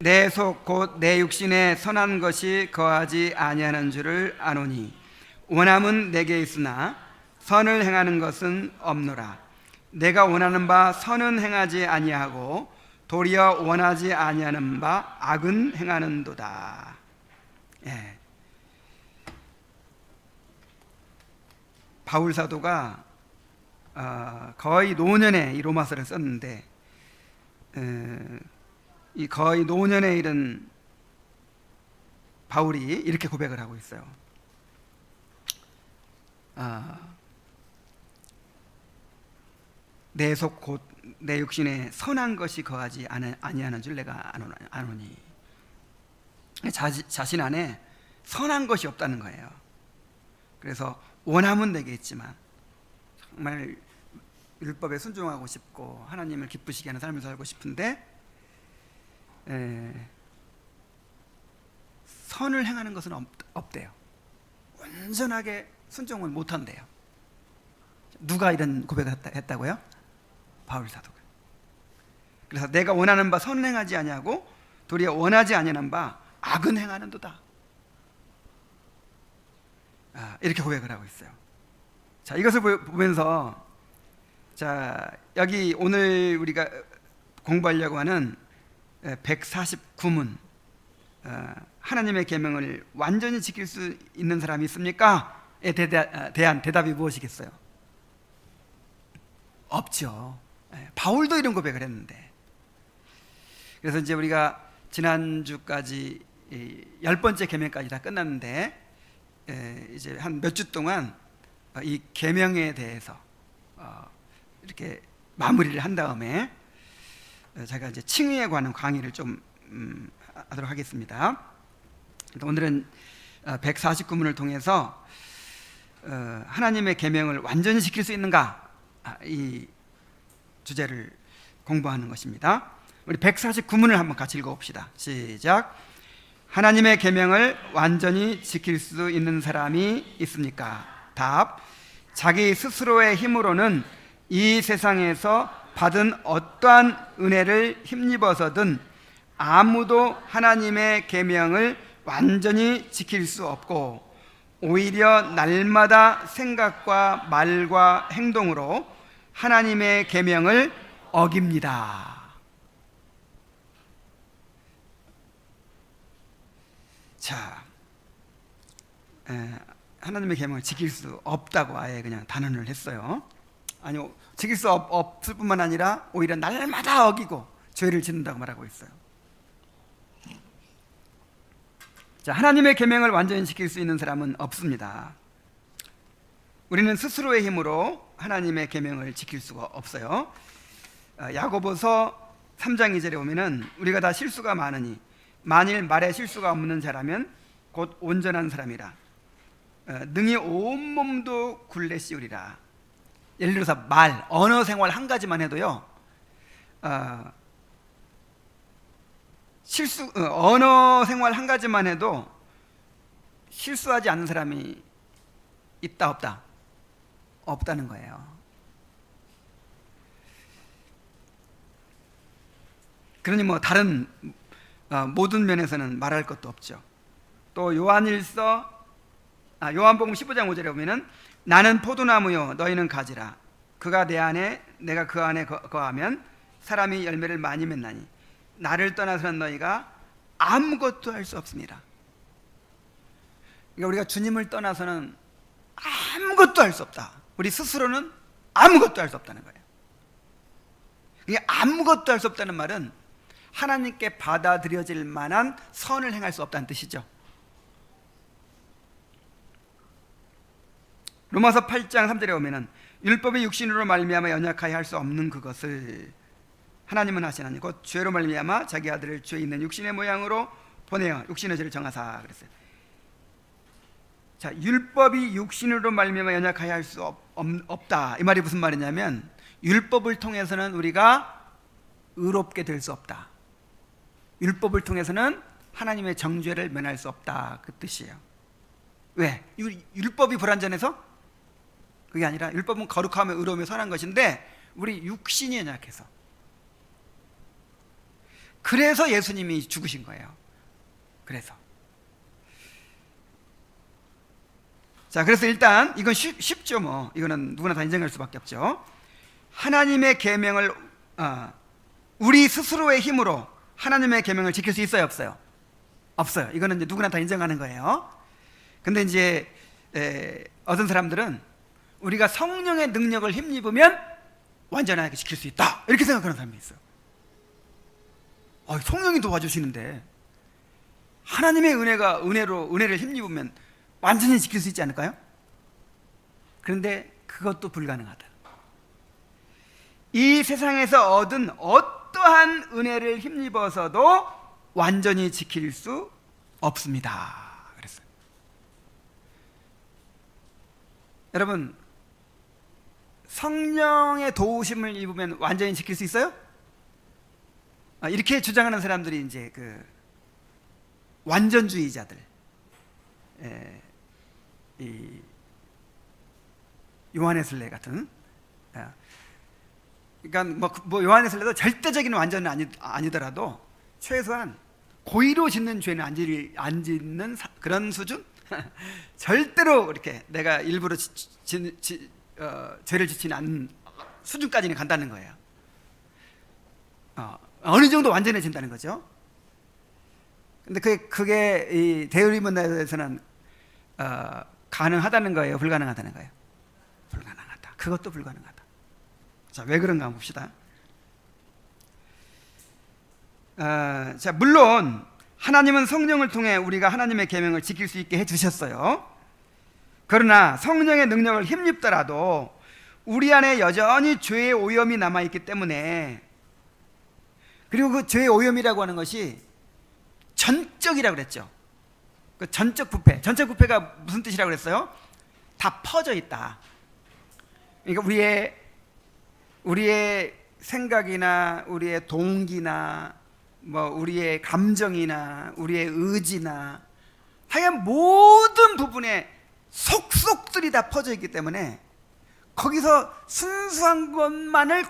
내 속 곧 내 육신에 선한 것이 거하지 아니하는 줄을 아노니 원함은 내게 있으나 선을 행하는 것은 없노라. 내가 원하는 바 선은 행하지 아니하고 도리어 원하지 아니하는 바 악은 행하는도다. 예. 바울 사도가 거의 노년에 이 로마서를 썼는데 이 거의 노년에 이른 바울이 이렇게 고백을 하고 있어요. 내 속 곧 내 육신에 선한 것이 거하지 아니하는 줄 내가 아노니. 자신 안에 선한 것이 없다는 거예요. 그래서 원함은 내게 있지만 정말 율법에 순종하고 싶고 하나님을 기쁘시게 하는 삶을 살고 싶은데 선을 행하는 것은 없대요. 온전하게 순종을 못한대요. 누가 이런 고백을 했다고요? 바울 사도가. 그래서 내가 원하는 바 선을 행하지 아니하고 도리어 원하지 아니하는 바 악은 행하는도다. 이렇게 고백을 하고 있어요. 자, 이것을 보면서 자, 여기 오늘 우리가 공부하려고 하는 149문 하나님의 계명을 완전히 지킬 수 있는 사람이 있습니까? 에 대한 대답이 무엇이겠어요? 없죠. 바울도 이런 고백을 했는데. 그래서 이제 우리가 지난주까지 10번째 계명까지 다 끝났는데 이제 한 몇 주 동안 이 계명에 대해서 이렇게 마무리를 한 다음에 제가 이제 칭의에 관한 강의를 좀 하도록 하겠습니다. 오늘은 149문을 통해서 하나님의 계명을 완전히 지킬 수 있는가, 이 주제를 공부하는 것입니다. 우리 149문을 한번 같이 읽어봅시다. 시작. 하나님의 계명을 완전히 지킬 수 있는 사람이 있습니까? 답. 자기 스스로의 힘으로는 이 세상에서 받은 어떠한 은혜를 힘입어서든 아무도 하나님의 계명을 완전히 지킬 수 없고 오히려 날마다 생각과 말과 행동으로 하나님의 계명을 어깁니다. 자, 하나님의 계명을 지킬 수 없다고 아예 그냥 단언을 했어요. 아니, 지킬 수 없을 뿐만 아니라 오히려 날마다 어기고 죄를 짓는다고 말하고 있어요. 자, 하나님의 계명을 완전히 지킬 수 있는 사람은 없습니다. 우리는 스스로의 힘으로 하나님의 계명을 지킬 수가 없어요. 야고보서 3장 2절에 보면은 우리가 다 실수가 많으니 만일 말에 실수가 없는 자라면 곧 온전한 사람이라 능히 온몸도 굴레 씌우리라. 예를 들어서 말, 언어 생활 한 가지만 해도요, 언어 생활 한 가지만 해도 실수하지 않는 사람이 있다 없다? 없다는 거예요. 그러니 뭐 다른 모든 면에서는 말할 것도 없죠. 또 요한복음 15장 5절에 보면은 나는 포도나무요 너희는 가지라. 그가 내 안에 내가 그 안에 거하면 사람이 열매를 많이 맺나니 나를 떠나서는 너희가 아무것도 할 수 없습니다. 그러니까 우리가 주님을 떠나서는 아무것도 할 수 없다. 우리 스스로는 아무것도 할 수 없다는 거예요. 이게 아무것도 할 수 없다는 말은 하나님께 받아들여질 만한 선을 행할 수 없다는 뜻이죠. 로마서 8장 3절에 보면은 율법의 육신으로 말미암아 연약하여 할 수 없는 그것을 하나님은 하시나니 곧 죄로 말미암아 자기 아들을 죄 있는 육신의 모양으로 보내어 육신의 죄를 정하사 그랬어요. 자, 율법이 육신으로 말미암아 연약하여 할 수 없다. 이 말이 무슨 말이냐면 율법을 통해서는 우리가 의롭게 될 수 없다. 율법을 통해서는 하나님의 정죄를 면할 수 없다. 그 뜻이에요. 왜? 율법이 불완전해서? 그게 아니라 율법은 거룩하며 의로우며 선한 것인데 우리 육신이 연약해서 그래서 예수님이 죽으신 거예요. 그래서. 자, 그래서 일단 이건 쉽죠. 뭐 이거는 누구나 다 인정할 수밖에 없죠. 하나님의 계명을 우리 스스로의 힘으로 하나님의 계명을 지킬 수 있어요, 없어요? 없어요. 이거는 이제 누구나 다 인정하는 거예요. 근데 이제 어떤 사람들은 우리가 성령의 능력을 힘입으면 완전하게 지킬 수 있다, 이렇게 생각하는 사람이 있어요. 성령이 도와주시는데 하나님의 은혜를 힘입으면 완전히 지킬 수 있지 않을까요? 그런데 그것도 불가능하다. 이 세상에서 얻은 어떠한 은혜를 힘입어서도 완전히 지킬 수 없습니다. 그랬어요. 여러분, 성령의 도우심을 입으면 완전히 지킬 수 있어요? 이렇게 주장하는 사람들이 이제 그 완전주의자들, 이 요한웨슬레 같은, 그러니까 뭐 요한웨슬레도 절대적인 완전은 아니더라도 최소한 고의로 짓는 죄는 안 짓는 그런 수준? 절대로 이렇게 내가 일부러 죄를 짓지는 않는 수준까지는 간다는 거예요. 어느 정도 완전해진다는 거죠. 근데 그게 이 대의리 문화에서는 가능하다는 거예요, 불가능하다는 거예요? 불가능하다. 그것도 불가능하다. 자, 왜 그런가 한번 봅시다. 자, 물론 하나님은 성령을 통해 우리가 하나님의 계명을 지킬 수 있게 해주셨어요. 그러나 성령의 능력을 힘입더라도 우리 안에 여전히 죄의 오염이 남아있기 때문에, 그리고 그 죄의 오염이라고 하는 것이 전적이라고 그랬죠. 그 전적 부패가 무슨 뜻이라고 그랬어요? 다 퍼져 있다. 그러니까 우리의 생각이나 우리의 동기나 뭐 우리의 감정이나 우리의 의지나 하여간 모든 부분에 속속들이 다 퍼져 있기 때문에 거기서 순수한 것만을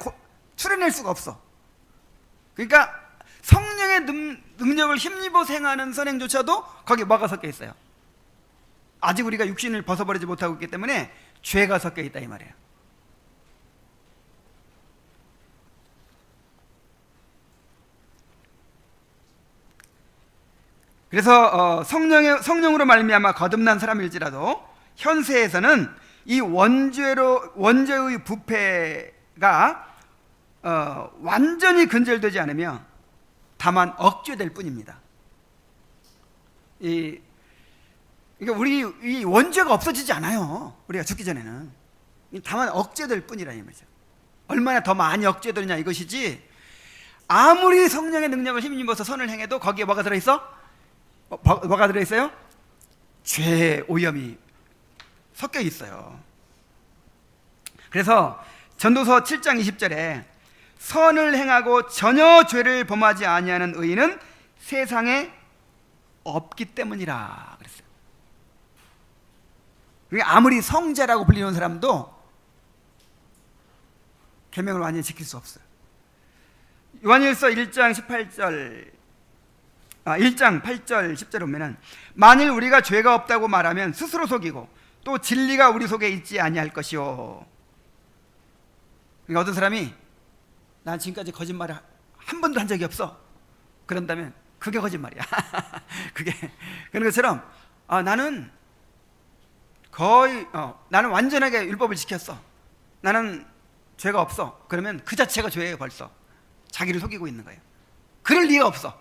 추려낼 수가 없어. 그러니까 성령의 능력을 힘입어서 행하는 선행조차도 거기에 뭐가 섞여 있어요? 아직 우리가 육신을 벗어버리지 못하고 있기 때문에 죄가 섞여 있다, 이 말이에요. 그래서 성령으로 말미암아 거듭난 사람일지라도 현세에서는 이 원죄의 부패가 완전히 근절되지 않으며 다만 억제될 뿐입니다. 그러니까 이 원죄가 없어지지 않아요. 우리가 죽기 전에는 다만 억제될 뿐이라는 말이죠. 얼마나 더 많이 억제되느냐 이것이지, 아무리 성령의 능력을 힘입어서 선을 행해도 거기에 뭐가 들어있어? 뭐가 들어있어요? 죄의 오염이 섞여 있어요. 그래서 전도서 7장 20절에 선을 행하고 전혀 죄를 범하지 아니하는 의인은 세상에 없기 때문이라 그랬어요. 그러니까 아무리 성자라고 불리는 사람도 계명을 완전히 지킬 수 없어요. 요한일서 1장 8절 10절에 보면은 만일 우리가 죄가 없다고 말하면 스스로 속이고 또 진리가 우리 속에 있지 아니할 것이요. 그러니까 어떤 사람이 난 지금까지 거짓말을 한 번도 한 적이 없어, 그런다면 그게 거짓말이야. 그게 그런 것처럼 나는 나는 완전하게 율법을 지켰어, 나는 죄가 없어, 그러면 그 자체가 죄예요. 벌써 자기를 속이고 있는 거예요. 그럴 리가 없어.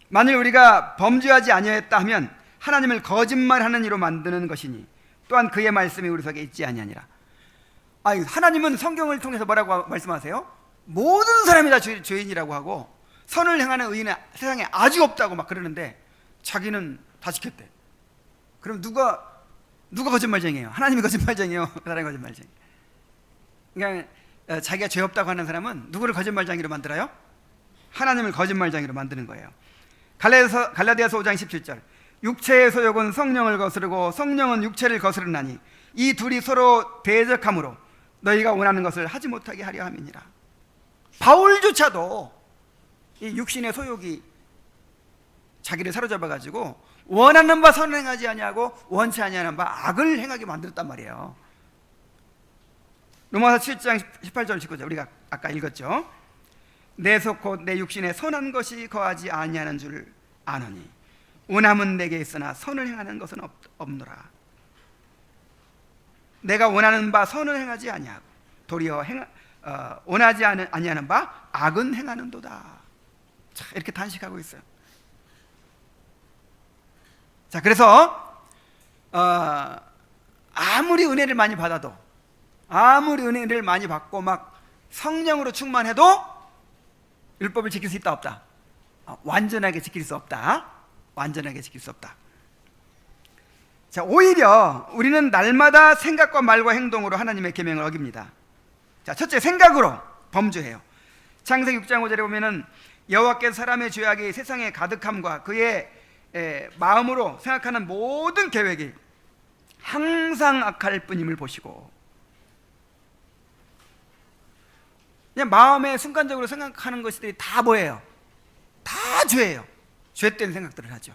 만일 우리가 범죄하지 아니하였다 하면 하나님을 거짓말하는 이로 만드는 것이니 또한 그의 말씀이 우리 속에 있지 아니하니라. 하나님은 성경을 통해서 뭐라고 말씀하세요? 모든 사람이 다 죄인이라고 하고 선을 행하는 의인은 세상에 아직 없다고 막 그러는데 자기는 다 지켰대. 그럼 누가 거짓말쟁이에요? 하나님이 거짓말쟁이에요? 사람이 거짓말쟁이. 그러니까 자기가 죄 없다고 하는 사람은 누구를 거짓말쟁이로 만들어요? 하나님을 거짓말쟁이로 만드는 거예요. 갈라디아서 5장 17절 육체의 소욕은 성령을 거스르고 성령은 육체를 거스르나니 이 둘이 서로 대적하므로 너희가 원하는 것을 하지 못하게 하려 함이니라. 바울조차도 이 육신의 소욕이 자기를 사로잡아 가지고 원하는 바 선을 행하지 아니하고 원치 아니하는 바 악을 행하게 만들었단 말이에요. 로마서 7장 18절 19절 우리가 아까 읽었죠. 내 속 곧 내 육신에 선한 것이 거하지 아니하는 줄 아노니 원함은 내게 있으나 선을 행하는 것은 없노라. 내가 원하는 바 선을 행하지 아니하고 도리어 원하지 아니하는 바 악은 행하는도다. 자, 이렇게 단식하고 있어요. 자, 그래서 아무리 은혜를 많이 받아도, 아무리 은혜를 많이 받고 막 성령으로 충만해도 율법을 지킬 수 있다 없다? 완전하게 지킬 수 없다. 완전하게 지킬 수 없다. 자, 오히려 우리는 날마다 생각과 말과 행동으로 하나님의 계명을 어깁니다. 자, 첫째, 생각으로 범죄해요. 창세기 6장 5절에 보면은 여호와께서 사람의 죄악이 세상에 가득함과 그의 마음으로 생각하는 모든 계획이 항상 악할 뿐임을 보시고, 그냥 마음에 순간적으로 생각하는 것들이 다 뭐예요? 다 죄예요. 죄된 생각들을 하죠.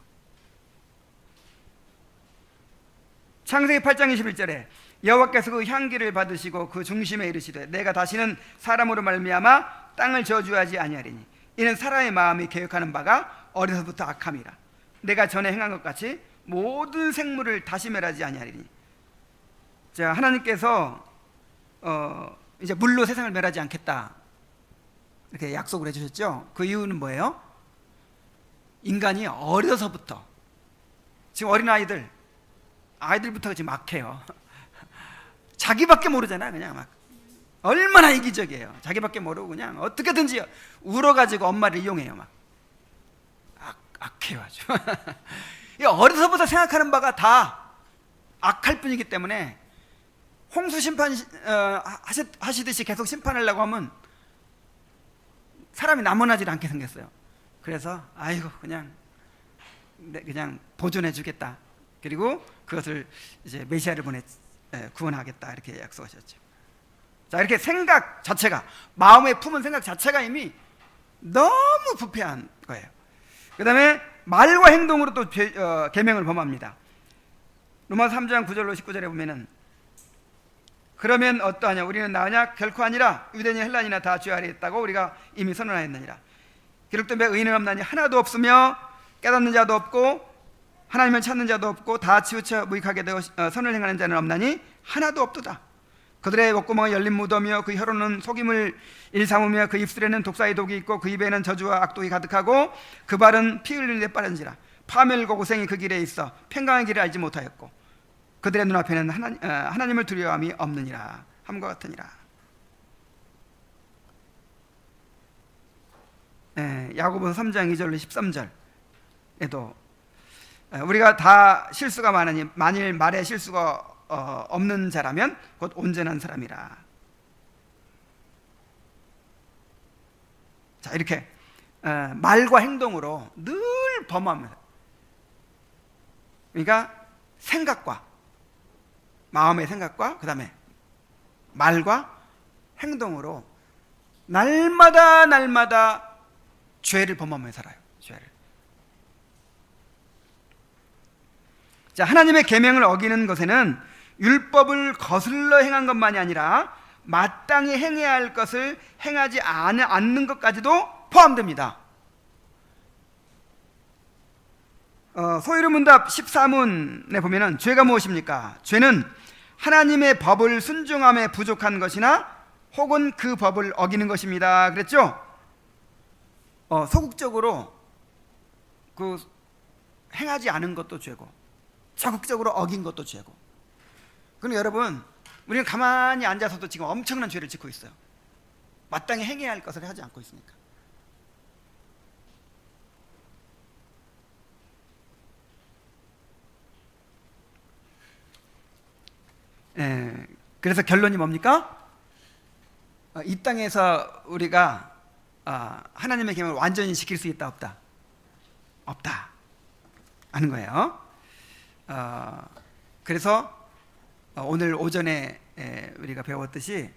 창세기 8장 21절에 여호와께서 그 향기를 받으시고 그 중심에 이르시되 내가 다시는 사람으로 말미암아 땅을 저주하지 아니하리니 이는 사람의 마음이 계획하는 바가 어려서부터 악함이라. 내가 전에 행한 것 같이 모든 생물을 다시 멸하지 아니하리니. 자, 하나님께서 이제 물로 세상을 멸하지 않겠다 이렇게 약속을 해주셨죠. 그 이유는 뭐예요? 인간이 어려서부터, 지금 아이들부터 지금 악해요. 자기밖에 모르잖아. 그냥 막 얼마나 이기적이에요. 자기밖에 모르고 그냥 어떻게든지 울어가지고 엄마를 이용해요. 막 악해요 아주. 어려서부터 생각하는 바가 다 악할 뿐이기 때문에 홍수 심판 하시듯이 계속 심판하려고 하면 사람이 남아나질 않게 생겼어요. 그래서 아이고 그냥 보존해 주겠다. 그리고 그것을 이제 메시아를 보내 구원하겠다 이렇게 약속하셨죠. 자, 이렇게 생각 자체가, 마음에 품은 생각 자체가 이미 너무 부패한 거예요. 그 다음에 말과 행동으로 또 계명을 범합니다. 로마서 3장 9절로 19절에 보면은 그러면 어떠하냐? 우리는 나으냐? 결코 아니라 유대인이 헬라인이나 다 죄 아래에 있다고 우리가 이미 선언하였느니라. 기록된 바 의인은 없나니 하나도 없으며 깨닫는 자도 없고 하나님을 찾는 자도 없고 다 치우쳐 무익하게 되어 선을 행하는 자는 없나니 하나도 없도다. 그들의 목구멍은 열린 무덤이요 그 혀로는 속임을 일삼으며 그 입술에는 독사의 독이 있고 그 입에는 저주와 악독이 가득하고 그 발은 피 흘리는 데 빠른지라. 파멸과 고생이 그 길에 있어 평강의 길을 알지 못하였고 그들의 눈앞에는 하나님을 두려워함이 없느니라 함과 같으니라. 야고보서 3장 2절로 13절에도 우리가 다 실수가 많으니 만일 말에 실수가 없는 자라면 곧 온전한 사람이라. 자, 이렇게 말과 행동으로 늘 범하면서, 그러니까 생각과 마음의 생각과 그 다음에 말과 행동으로 날마다 죄를 범하면서 살아요. 죄를. 자, 하나님의 계명을 어기는 것에는 율법을 거슬러 행한 것만이 아니라 마땅히 행해야 할 것을 행하지 않는 것까지도 포함됩니다. 소위문답 14문에 보면은 죄가 무엇입니까? 죄는 하나님의 법을 순종함에 부족한 것이나 혹은 그 법을 어기는 것입니다. 그랬죠? 소극적으로 행하지 않은 것도 죄고 적극적으로 어긴 것도 죄고. 그럼 여러분, 우리는 가만히 앉아서도 지금 엄청난 죄를 짓고 있어요. 마땅히 행해야 할 것을 하지 않고 있으니까. 그래서 결론이 뭡니까? 이 땅에서 우리가 하나님의 계명을 완전히 지킬 수 있다 없다? 없다 하는 거예요. 그래서 오늘 오전에 우리가 배웠듯이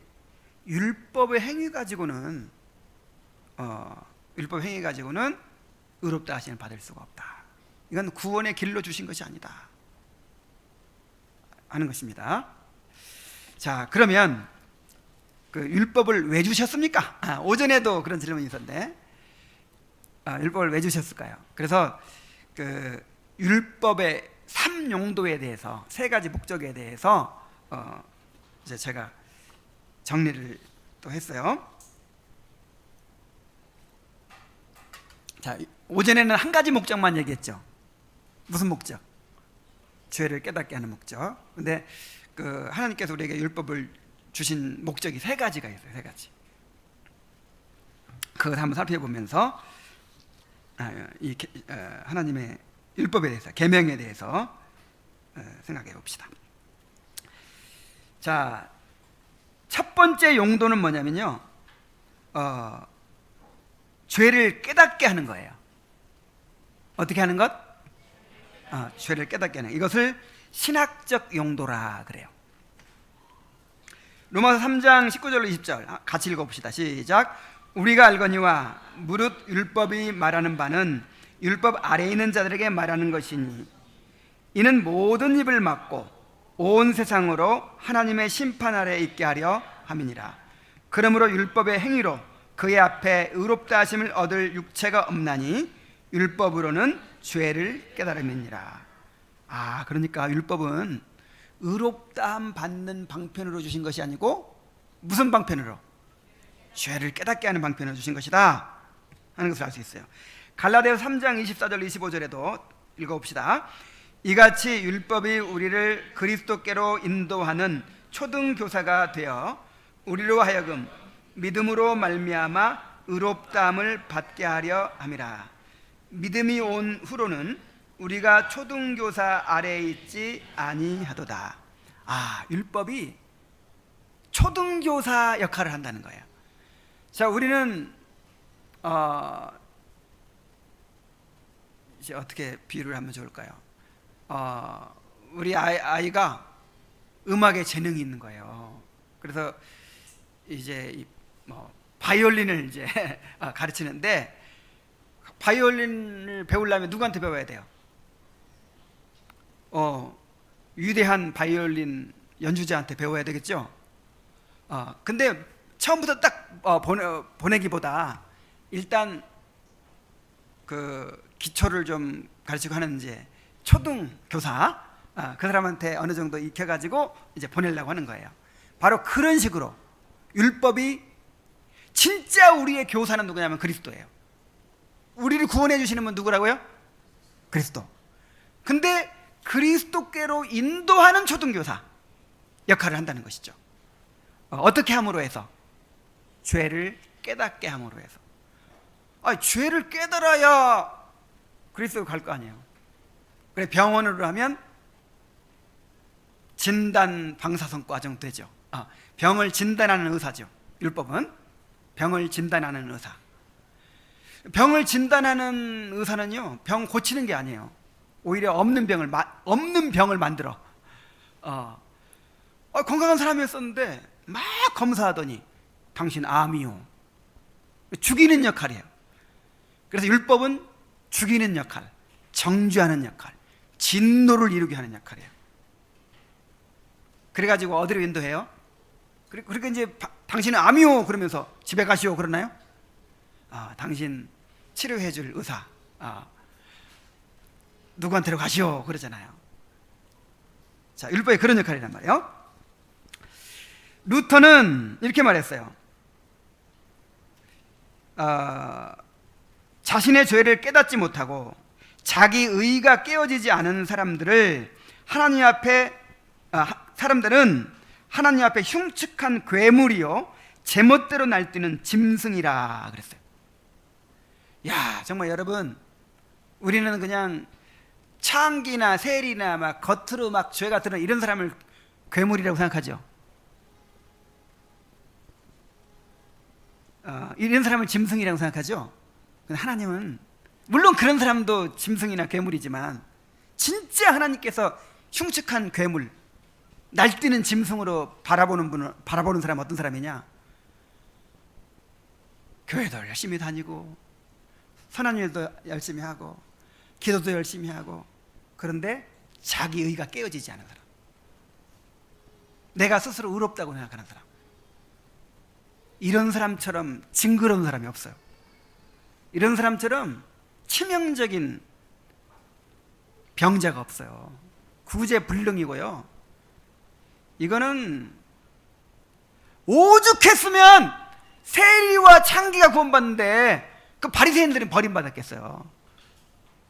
율법의 행위 가지고는 율법 행위 가지고는 의롭다 하심을 받을 수가 없다. 이건 구원의 길로 주신 것이 아니다 하는 것입니다. 자, 그러면 그 율법을 왜 주셨습니까? 오전에도 그런 질문이 있었는데 율법을 왜 주셨을까요? 그래서 그 율법의 3용도에 대해서, 3가지 목적에 대해서 이제 제가 정리를 또 했어요. 자, 오전에는 한 가지 목적만 얘기했죠. 무슨 목적? 죄를 깨닫게 하는 목적. 근데 그 하나님께서 우리에게 율법을 주신 목적이 3가지가 있어요. 3가지. 그걸 한번 살펴보면서 이 하나님의 율법에 대해서, 계명에 대해서 생각해 봅시다. 자, 첫 번째 용도는 뭐냐면요, 죄를 깨닫게 하는 거예요. 어떻게 하는 것? 죄를 깨닫게 하는, 이것을 신학적 용도라 그래요. 로마서 3장 19절로 20절 같이 읽어봅시다. 시작. 우리가 알거니와 무릇 율법이 말하는 바는 율법 아래에 있는 자들에게 말하는 것이니 이는 모든 입을 막고 온 세상으로 하나님의 심판 아래에 있게 하려 함이니라. 그러므로 율법의 행위로 그의 앞에 의롭다 하심을 얻을 육체가 없나니 율법으로는 죄를 깨달음이니라. 그러니까 율법은 의롭다함 받는 방편으로 주신 것이 아니고 무슨 방편으로? 죄를 깨닫게 하는 방편으로 주신 것이다 하는 것을 알 수 있어요. 갈라디아서 3장 24절 25절에도 읽어봅시다. 이같이 율법이 우리를 그리스도께로 인도하는 초등교사가 되어 우리로 하여금 믿음으로 말미암아 의롭다함을 받게 하려 함이라. 믿음이 온 후로는 우리가 초등교사 아래에 있지 아니하도다. 율법이 초등교사 역할을 한다는 거예요. 자, 우리는 이제 어떻게 비유를 하면 좋을까요? 우리 아이가 음악에 재능이 있는 거예요. 그래서 이제 바이올린을 이제 가르치는데, 바이올린을 배우려면 누구한테 배워야 돼요? 위대한 바이올린 연주자한테 배워야 되겠죠. 근데 처음부터 딱 보내기보다 일단 그 기초를 좀 가르치고 하는 이제 초등 교사, 그 사람한테 어느 정도 익혀가지고 이제 보내려고 하는 거예요. 바로 그런 식으로 율법이, 진짜 우리의 교사는 누구냐면 그리스도예요. 우리를 구원해 주시는 분 누구라고요? 그리스도. 근데 그리스도께로 인도하는 초등교사 역할을 한다는 것이죠. 어떻게 함으로 해서? 죄를 깨닫게 함으로 해서. 죄를 깨달아야 그리스도가 갈 거 아니에요. 그래, 병원으로 하면 진단 방사선 과정 되죠. 병을 진단하는 의사죠. 율법은 병을 진단하는 의사. 병을 진단하는 의사는요, 병 고치는 게 아니에요. 오히려 없는 병을 만들어. 건강한 사람이었었는데 막 검사하더니 당신 암이요. 죽이는 역할이에요. 그래서 율법은 죽이는 역할, 정죄하는 역할, 진노를 이루게 하는 역할이에요. 그래가지고 어디로 인도해요? 그러니까 이제 당신은 암이요 그러면서 집에 가시오 그러나요? 당신 치료해줄 의사, 누구한테로 가시오 그러잖아요. 자, 율법이 그런 역할이란 말이에요. 루터는 이렇게 말했어요. 자신의 죄를 깨닫지 못하고 자기 의가 깨어지지 않은 사람들은 하나님 앞에 흉측한 괴물이요 제멋대로 날뛰는 짐승이라 그랬어요. 야, 정말 여러분, 우리는 그냥 창기나 세리나 막 겉으로 막 죄가 드러난 이런 사람을 괴물이라고 생각하죠. 이런 사람을 짐승이라고 생각하죠. 하나님은 물론 그런 사람도 짐승이나 괴물이지만 진짜 하나님께서 흉측한 괴물, 날뛰는 짐승으로 바라보는 사람은 어떤 사람이냐? 교회도 열심히 다니고 선한 일도 열심히 하고 기도도 열심히 하고, 그런데 자기 의가 깨어지지 않은 사람, 내가 스스로 의롭다고 생각하는 사람, 이런 사람처럼 징그러운 사람이 없어요. 이런 사람처럼 치명적인 병자가 없어요. 구제불능이고요. 이거는 오죽했으면 세리와 창기가 구원받는데 그 바리새인들은 버림받았겠어요.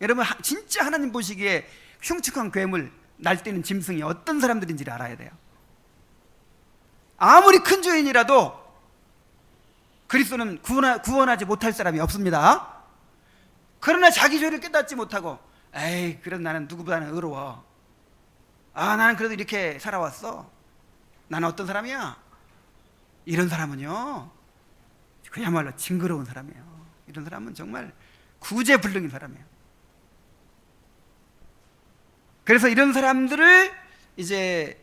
여러분, 진짜 하나님 보시기에 흉측한 괴물, 날뛰는 짐승이 어떤 사람들인지를 알아야 돼요. 아무리 큰 죄인이라도 그리스도는 구원하지 못할 사람이 없습니다. 그러나 자기 죄를 깨닫지 못하고, 에이, 그래도 나는 누구보다는 의로워, 나는 그래도 이렇게 살아왔어, 나는 어떤 사람이야, 이런 사람은요 그야말로 징그러운 사람이에요. 이런 사람은 정말 구제불능인 사람이에요. 그래서 이런 사람들을 이제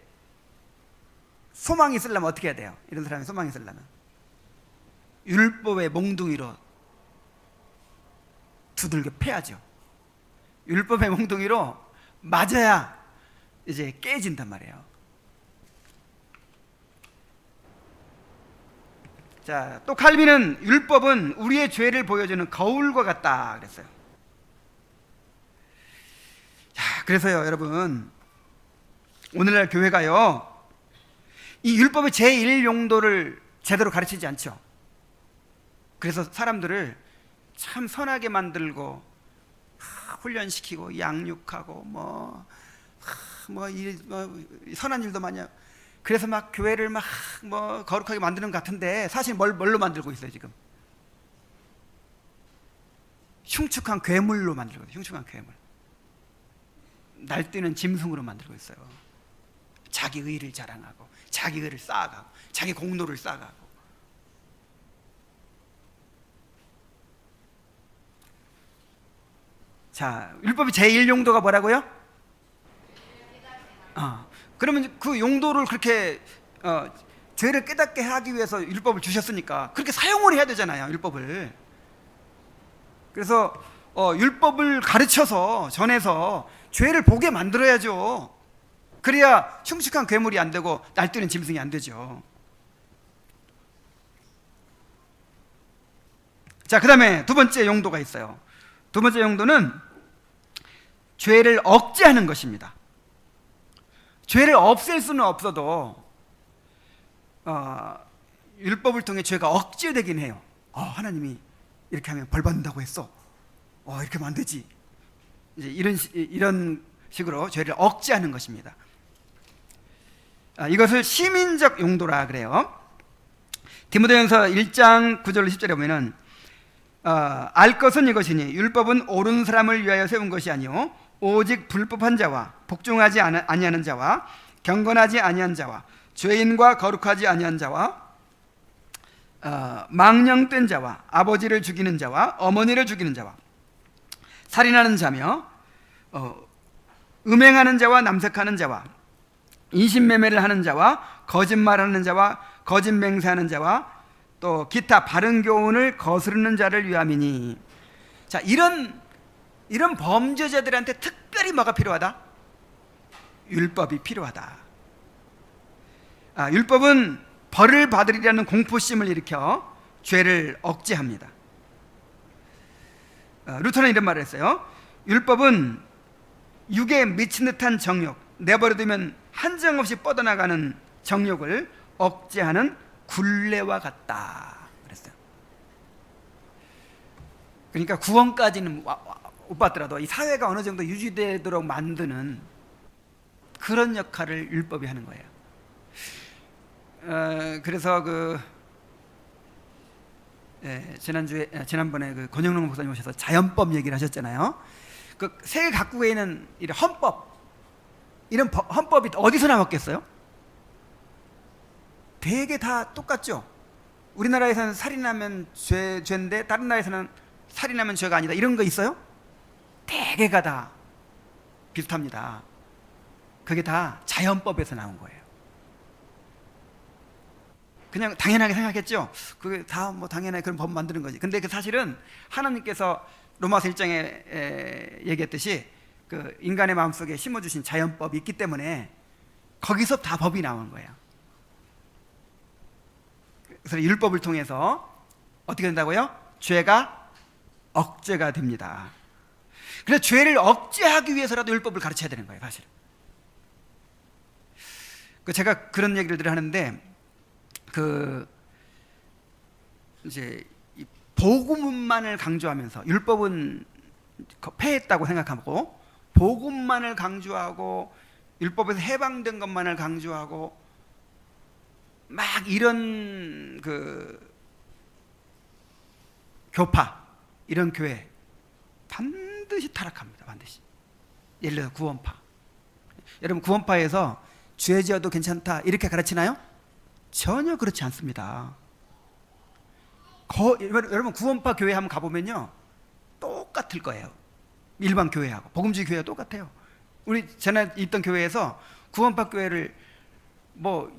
소망이 있으려면 어떻게 해야 돼요? 이런 사람이 소망이 있으려면 율법의 몽둥이로 두들겨 패야죠. 율법의 몽둥이로 맞아야 이제 깨진단 말이에요. 자, 또 칼빈은 율법은 우리의 죄를 보여주는 거울과 같다 그랬어요. 자, 그래서요 여러분, 오늘날 교회가요 이 율법의 제1용도를 제대로 가르치지 않죠. 그래서 사람들을 참 선하게 만들고 훈련시키고 양육하고 선한 일도 많이 하고, 그래서 막 교회를 막 거룩하게 만드는 것 같은데 사실 뭘로 만들고 있어요? 지금 흉측한 괴물로 만들고 있어요. 흉측한 괴물, 날뛰는 짐승으로 만들고 있어요. 자기 의를 자랑하고 자기 의를 쌓아가고 자기 공로를 쌓아가고. 자, 율법의 제1용도가 뭐라고요? 그러면 그 용도를 그렇게 죄를 깨닫게 하기 위해서 율법을 주셨으니까 그렇게 사용을 해야 되잖아요, 율법을. 그래서 율법을 가르쳐서 전해서 죄를 보게 만들어야죠. 그래야 흉측한 괴물이 안 되고 날뛰는 짐승이 안 되죠. 자, 그 다음에 두 번째 용도가 있어요. 두 번째 용도는 죄를 억제하는 것입니다. 죄를 없앨 수는 없어도 율법을 통해 죄가 억제되긴 해요. 하나님이 이렇게 하면 벌 받는다고 했어, 이렇게 하면 안 되지, 이제 이런 식으로 죄를 억제하는 것입니다. 이것을 시민적 용도라 그래요. 디모데전서 1장 9절 10절에 보면은 알 것은 이것이니 율법은 옳은 사람을 위하여 세운 것이 아니요 오직 불법한 자와 복종하지 아니하는 자와 경건하지 아니한 자와 죄인과 거룩하지 아니한 자와 망령된 자와 아버지를 죽이는 자와 어머니를 죽이는 자와 살인하는 자며 음행하는 자와 남색하는 자와 인신매매를 하는 자와 거짓말하는 자와 거짓 맹세하는 자와 또 기타 바른 교훈을 거스르는 자를 위함이니. 자, 이런 범죄자들한테 특별히 뭐가 필요하다? 율법이 필요하다. 율법은 벌을 받으리라는 공포심을 일으켜 죄를 억제합니다. 루터는 이런 말을 했어요. 율법은 육에 미친 듯한 정욕, 내버려두면 한정없이 뻗어나가는 정욕을 억제하는 굴레와 같다 그랬어요. 그러니까 구원까지는 못 받더라도 이 사회가 어느 정도 유지되도록 만드는 그런 역할을 율법이 하는 거예요. 그래서 지난번에 그 권영롱 목사님 오셔서 자연법 얘기를 하셨잖아요. 그 세계 각국에 있는 이런 이런 헌법이 어디서 나왔겠어요? 되게 다 똑같죠. 우리나라에서는 살인하면 죄인데 다른 나라에서는 살인하면 죄가 아니다, 이런 거 있어요? 대개가 다 비슷합니다. 그게 다 자연법에서 나온 거예요. 그냥 당연하게 생각했죠. 그게 다 뭐 당연하게 그런 법 만드는 거지. 근데 그 사실은 하나님께서 로마서 1장에 얘기했듯이 그 인간의 마음속에 심어주신 자연법이 있기 때문에 거기서 다 법이 나오는 거예요. 그래서 율법을 통해서 어떻게 된다고요? 죄가 억제가 됩니다. 그래서 죄를 억제하기 위해서라도 율법을 가르쳐야 되는 거예요, 사실. 제가 그런 얘기를 늘 하는데, 이제 이 복음만을 강조하면서 율법은 폐했다고 생각하고, 복음만을 강조하고 율법에서 해방된 것만을 강조하고 막 이런 교파, 이런 교회 반드시 타락합니다. 반드시. 예를 들어서 구원파. 여러분, 구원파에서 죄 지어도 괜찮다 이렇게 가르치나요? 전혀 그렇지 않습니다. 여러분, 구원파 교회 한번 가보면요 똑같을 거예요. 일반 교회하고 복음주의 교회가 똑같아요. 우리 전에 있던 교회에서 구원파 교회를 뭐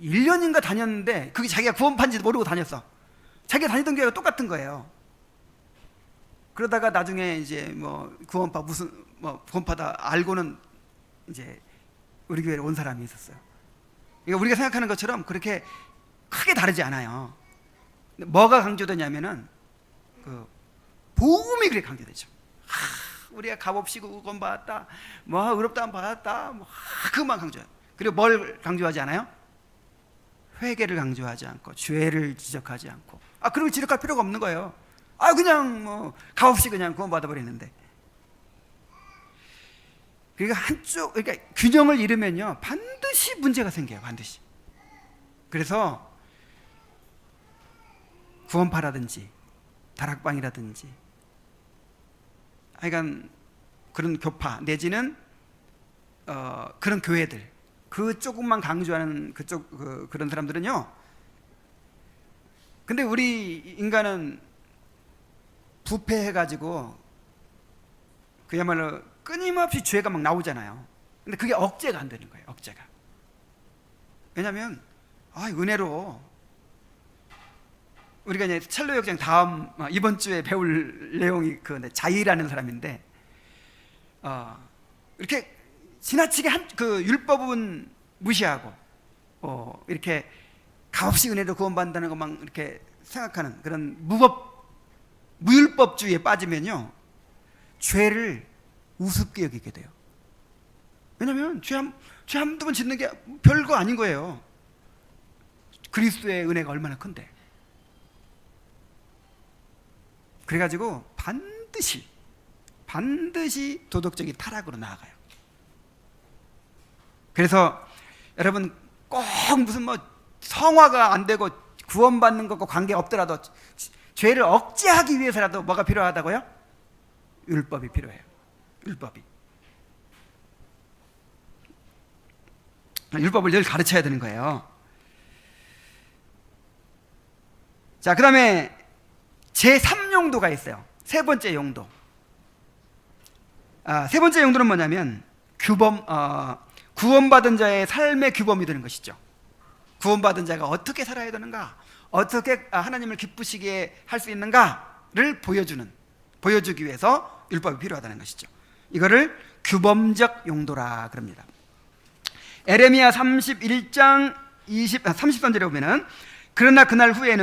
1년인가 다녔는데 그게 자기가 구원파인지도 모르고 다녔어. 자기가 다니던 교회가 똑같은 거예요. 그러다가 나중에 이제 뭐 구원파 무슨 뭐 구원파다 알고는 이제 우리 교회에 온 사람이 있었어요. 그러니까 우리가 생각하는 것처럼 그렇게 크게 다르지 않아요. 뭐가 강조되냐면은 복음이 그렇게 강조되죠. 우리가 값없이 구원 받았다, 뭐 의롭다함 받았다, 뭐 그것만 강조해요. 그리고 뭘 강조하지 않아요? 회개를 강조하지 않고 죄를 지적하지 않고. 그리고 지적할 필요가 없는 거예요. 그냥 뭐 값없이 그냥 구원 받아버리는데. 그러니까 균형을 잃으면요 반드시 문제가 생겨요. 반드시. 그래서 구원파라든지 다락방이라든지 하여간 그런 교파 내지는 그런 교회들, 그쪽만 강조하는 그런 사람들은요, 근데 우리 인간은 부패해가지고 그야말로 끊임없이 죄가 막 나오잖아요. 근데 그게 억제가 안 되는 거예요. 억제가. 왜냐하면 은혜로 우리가 이제 첼로 역장 다음 이번 주에 배울 내용이 자이라는 사람인데, 이렇게 지나치게 그 율법은 무시하고 이렇게 값없이 은혜로 구원받는다는 것만 이렇게 생각하는 그런 무율법주의에 빠지면요 죄를 우습게 여기게 돼요. 왜냐하면 죄 한두 번 짓는 게 별거 아닌 거예요. 그리스도의 은혜가 얼마나 큰데. 그래가지고 반드시 도덕적인 타락으로 나아가요. 그래서 여러분 꼭 무슨 뭐 성화가 안 되고 구원받는 것과 관계없더라도 죄를 억제하기 위해서라도 뭐가 필요하다고요? 율법이 필요해요. 율법을 늘 가르쳐야 되는 거예요. 자, 그 다음에 제3용도가 있어요. 세 번째 용도. 세 번째 용도는 뭐냐면 구원받은 자의 삶의 규범이 되는 것이죠. 구원받은 자가 어떻게 살아야 되는가, 어떻게 하나님을 기쁘시게 할 수 있는가를 보여주기 위해서 율법이 필요하다는 것이죠. 이거를 규범적 용도라 그럽니다. 에레미야 31장 30절에 보면은, 그러나 그날 후에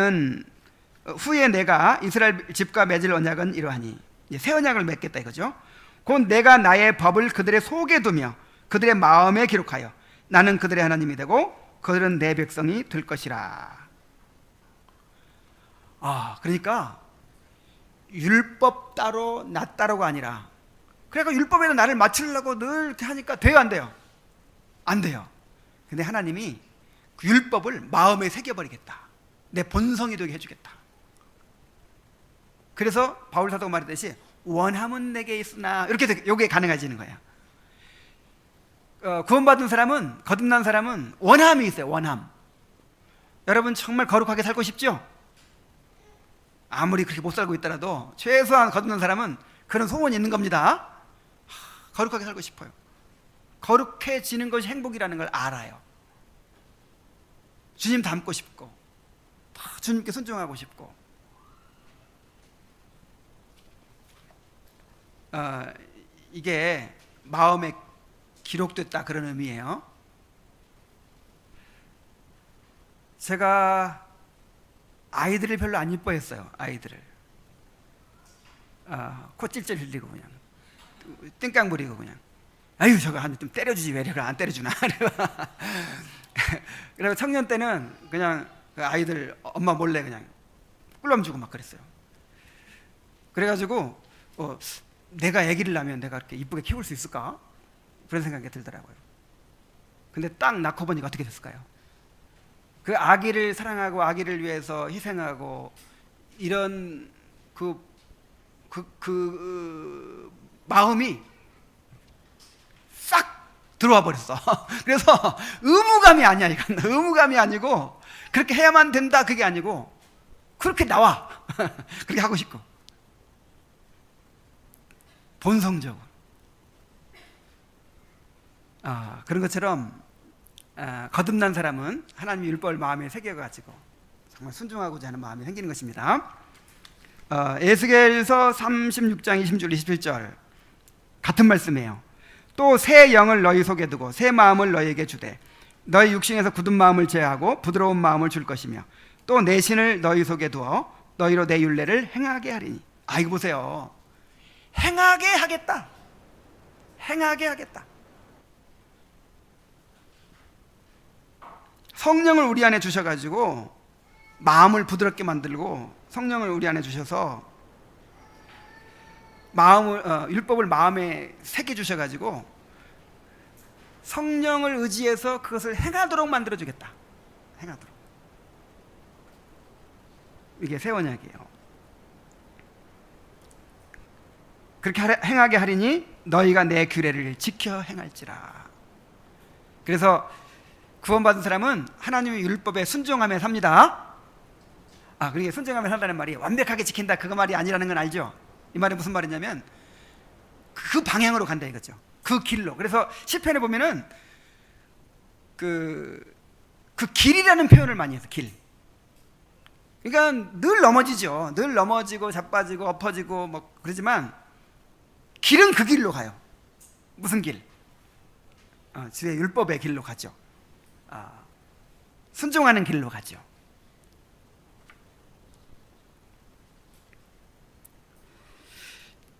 내가 이스라엘 집과 맺을 언약은 이러하니, 새 언약을 맺겠다 이거죠. 곧 내가 나의 법을 그들의 속에 두며 그들의 마음에 기록하여 나는 그들의 하나님이 되고 그들은 내 백성이 될 것이라. 그러니까 율법 따로 나 따로가 아니라, 그러니까 율법에는 나를 맞추려고 늘 이렇게 하니까 돼요, 안 돼요? 안 돼요. 근데 하나님이 그 율법을 마음에 새겨버리겠다, 내 본성이 되게 해주겠다. 그래서 바울 사도가 말했듯이 원함은 내게 있으나, 이렇게 이게 가능해지는 거예요. 구원받은 사람은, 거듭난 사람은 원함이 있어요. 원함. 여러분 정말 거룩하게 살고 싶죠? 아무리 그렇게 못 살고 있더라도 최소한 거듭난 사람은 그런 소원이 있는 겁니다. 거룩하게 살고 싶어요. 거룩해지는 것이 행복이라는 걸 알아요. 주님 닮고 싶고 주님께 순종하고 싶고, 이게 마음에 기록됐다 그런 의미예요. 제가 아이들을 별로 안 이뻐했어요. 아이들을 코 찔찔 흘리고 그냥 띵깡 부리고 그냥, 아유 저거 한 대 좀 때려주지 왜 이걸 안 때려주나. 그리고 청년 때는 그냥 그 아이들 엄마 몰래 그냥 꿀럼 주고 막 그랬어요. 그래가지고 내가 아기를 낳으면 내가 이렇게 이쁘게 키울 수 있을까? 그런 생각이 들더라고요. 근데 딱 낳고 보니까 어떻게 됐을까요? 그 아기를 사랑하고 아기를 위해서 희생하고 이런 마음이 싹 들어와 버렸어. 그래서 의무감이 아니야. 이건 의무감이 아니고 그렇게 해야만 된다 그게 아니고 그렇게 나와. 그렇게 하고 싶고 본성적으로 그런 것처럼 거듭난 사람은 하나님의 율법을 마음에 새겨가지고 정말 순종하고자 하는 마음이 생기는 것입니다. 에스겔서 36장 26절 27절 같은 말씀이에요. 또 새 영을 너희 속에 두고 새 마음을 너희에게 주되 너희 육신에서 굳은 마음을 제하고 부드러운 마음을 줄 것이며 또 내 신을 너희 속에 두어 너희로 내 율례를 행하게 하리니. 이거 보세요. 행하게 하겠다. 행하게 하겠다. 성령을 우리 안에 주셔가지고 마음을 부드럽게 만들고 성령을 우리 안에 주셔서 율법을 마음에 새겨 주셔가지고 성령을 의지해서 그것을 행하도록 만들어 주겠다. 행하도록. 이게 새 언약이에요. 그렇게 행하게 하리니 너희가 내 규례를 지켜 행할지라. 그래서 구원받은 사람은 하나님의 율법에 순종하며 삽니다. 그러니까 순종하며 산다는 말이 완벽하게 지킨다 그거 말이 아니라는 건 알죠? 이 말이 무슨 말이냐면 그 방향으로 간다 이거죠. 그 길로. 그래서 시편에 보면은 그 길이라는 표현을 많이 해서 길. 그러니까 늘 넘어지죠. 늘 넘어지고 자빠지고 엎어지고 뭐 그러지만 길은 그 길로 가요. 무슨 길? 주의 율법의 길로 가죠. 순종하는 길로 가죠.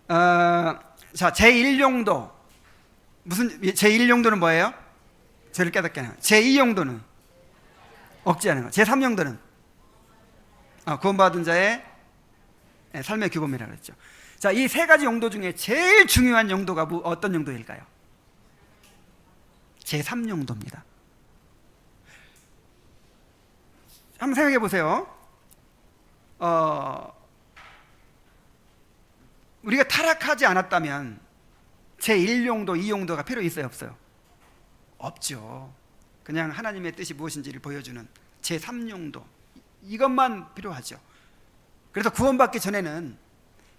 자, 제1용도 제1용도는 뭐예요? 죄를 깨닫게 하는 거. 제2용도는 억제하는 거. 제3용도는 구원받은 자의 삶의 규범이라고 그랬죠. 자, 이 세 가지 용도 중에 제일 중요한 용도가 어떤 용도일까요? 제3용도입니다. 한번 생각해 보세요. 우리가 타락하지 않았다면 제1용도, 2용도가 필요 있어요, 없어요? 없죠. 그냥 하나님의 뜻이 무엇인지를 보여주는 제3용도 이것만 필요하죠. 그래서 구원받기 전에는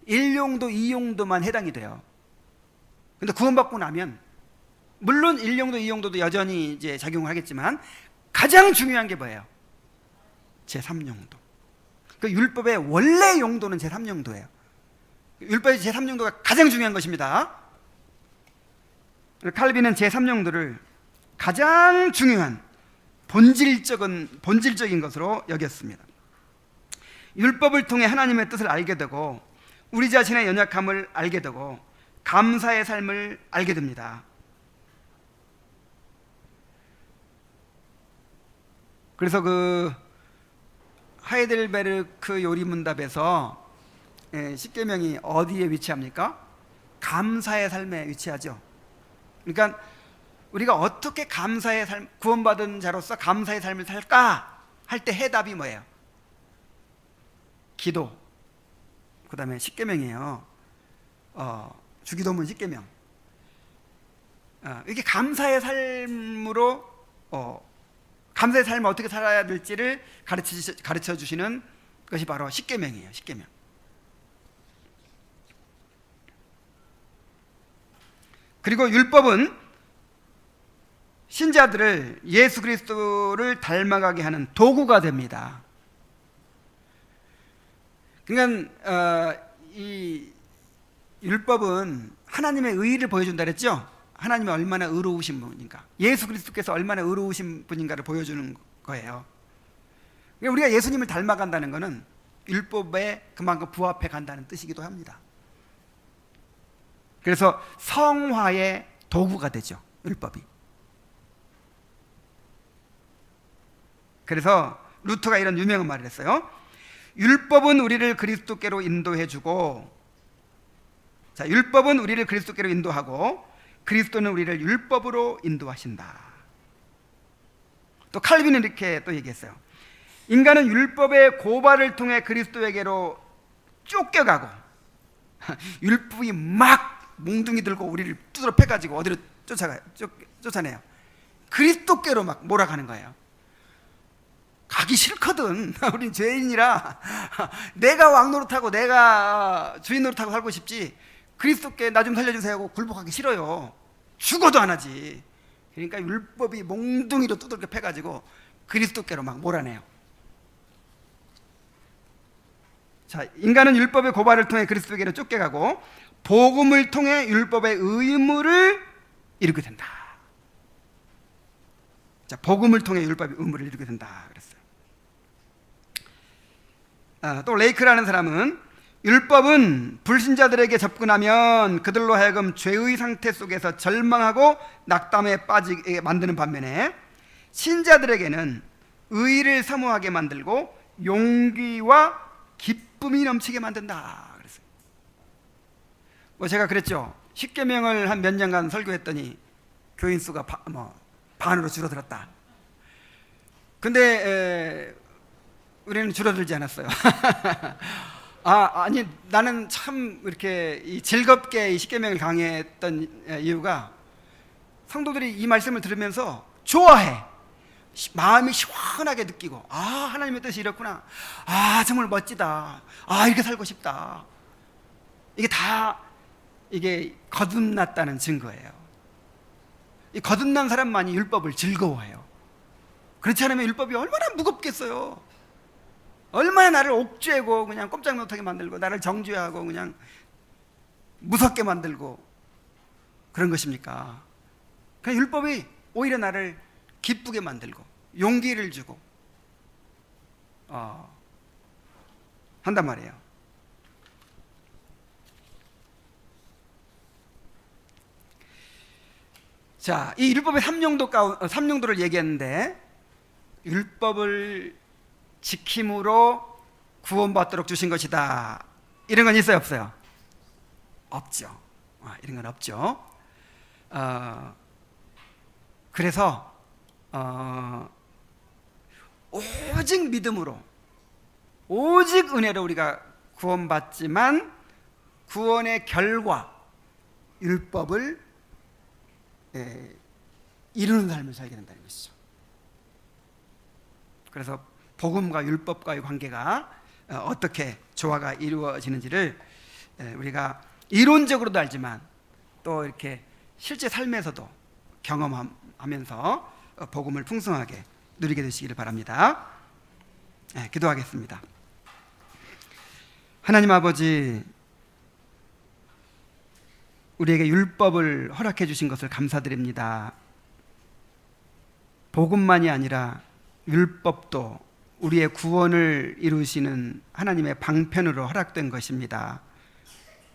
1용도, 2용도만 해당이 돼요. 근데 구원받고 나면 물론 1용도, 2용도도 여전히 이제 작용을 하겠지만 가장 중요한 게 뭐예요? 제3용도. 그 율법의 원래 용도는 제3용도예요. 율법의 제3용도가 가장 중요한 것입니다. 칼빈은 제3용도를 가장 중요한 본질적인 것으로 여겼습니다. 율법을 통해 하나님의 뜻을 알게 되고 우리 자신의 연약함을 알게 되고 감사의 삶을 알게 됩니다. 그래서 그 하이델베르크 요리문답에서 십계명이 어디에 위치합니까? 감사의 삶에 위치하죠. 그러니까 우리가 어떻게 감사의 삶, 구원받은 자로서 감사의 삶을 살까 할 때 해답이 뭐예요? 기도, 그 다음에 십계명이에요. 주기도문 십계명. 이게 감사의 삶으로 감사의 삶을 어떻게 살아야 될지를 가르쳐 주시는 것이 바로 십계명이에요. 십계명. 그리고 율법은 신자들을 예수 그리스도를 닮아가게 하는 도구가 됩니다. 그러니까 이 율법은 하나님의 의의를 보여준다 그랬죠. 하나님이 얼마나 의로우신 분인가, 예수 그리스도께서 얼마나 의로우신 분인가를 보여주는 거예요. 우리가 예수님을 닮아간다는 것은 율법에 그만큼 부합해 간다는 뜻이기도 합니다. 그래서 성화의 도구가 되죠, 율법이. 그래서 루터가 이런 유명한 말을 했어요. 율법은 우리를 그리스도께로 인도해주고, 자, 율법은 우리를 그리스도께로 인도하고 그리스도는 우리를 율법으로 인도하신다. 또 칼빈은 이렇게 또 얘기했어요. 인간은 율법의 고발을 통해 그리스도에게로 쫓겨가고, 율법이 막 몽둥이 들고 우리를 두드러 패가지고 어디로 쫓아내요. 그리스도께로 막 몰아가는 거예요. 가기 싫거든. 우린 죄인이라 내가 왕 노릇하고 내가 주인 노릇하고 살고 싶지, 그리스도께 나 좀 살려주세요 하고 굴복하기 싫어요. 죽어도 안 하지. 그러니까 율법이 몽둥이로 두들겨 패가지고 그리스도께로 막 몰아내요. 자, 인간은 율법의 고발을 통해 그리스도에게로 쫓겨가고 복음을 통해 율법의 의무를 이루게 된다. 자, 복음을 통해 율법의 의무를 이루게 된다 그랬어요. 또 레이크라는 사람은 율법은 불신자들에게 접근하면 그들로 하여금 죄의 상태 속에서 절망하고 낙담에 빠지게 만드는 반면에 신자들에게는 의의를 사모하게 만들고 용기와 기쁨이 넘치게 만든다 그랬어요. 제가 그랬죠. 십계명을 한 몇 년간 설교했더니 교인 수가 반으로 줄어들었다. 근데 우리는 줄어들지 않았어요. 아니, 나는 참 이렇게 즐겁게 이 십계명을 강의했던 이유가 성도들이 이 말씀을 들으면서 좋아해. 마음이 시원하게 느끼고, 하나님의 뜻이 이렇구나. 정말 멋지다. 이렇게 살고 싶다. 이게 다 이게 거듭났다는 증거예요. 이 거듭난 사람만이 율법을 즐거워해요. 그렇지 않으면 율법이 얼마나 무겁겠어요. 얼마나 나를 옥죄고 그냥 꼼짝 못하게 만들고 나를 정죄하고 그냥 무섭게 만들고 그런 것입니까? 그냥 율법이 오히려 나를 기쁘게 만들고 용기를 주고 한단 말이에요. 자, 이 율법의 3용도를 얘기했는데, 율법을 지킴으로 구원받도록 주신 것이다, 이런 건 있어요, 없어요? 없죠. 이런 건 없죠. 그래서 오직 믿음으로, 오직 은혜로 우리가 구원받지만 구원의 결과 율법을 이루는 삶을 살게 된다는 것이죠. 그래서 복음과 율법과의 관계가 어떻게 조화가 이루어지는지를 우리가 이론적으로도 알지만 또 이렇게 실제 삶에서도 경험하면서 복음을 풍성하게 누리게 되시기를 바랍니다. 기도하겠습니다. 하나님 아버지, 우리에게 율법을 허락해 주신 것을 감사드립니다. 복음만이 아니라 율법도 우리의 구원을 이루시는 하나님의 방편으로 허락된 것입니다.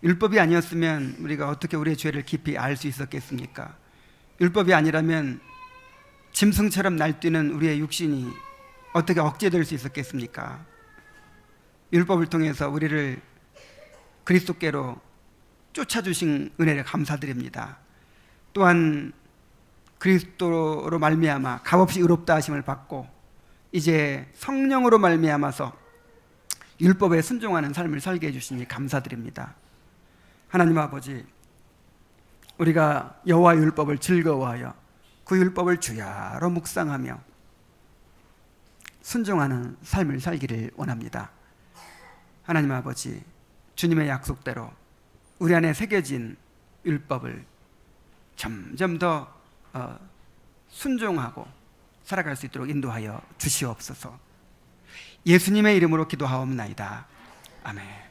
율법이 아니었으면 우리가 어떻게 우리의 죄를 깊이 알 수 있었겠습니까? 율법이 아니라면 짐승처럼 날뛰는 우리의 육신이 어떻게 억제될 수 있었겠습니까? 율법을 통해서 우리를 그리스도께로 쫓아주신 은혜를 감사드립니다. 또한 그리스도로 말미암아 값없이 의롭다 하심을 받고 이제 성령으로 말미암아서 율법에 순종하는 삶을 살게 해주시니 감사드립니다. 하나님 아버지, 우리가 여호와 율법을 즐거워하여 그 율법을 주야로 묵상하며 순종하는 삶을 살기를 원합니다. 하나님 아버지, 주님의 약속대로 우리 안에 새겨진 율법을 점점 더 순종하고 살아갈 수 있도록 인도하여 주시옵소서. 예수님의 이름으로 기도하옵나이다. 아멘.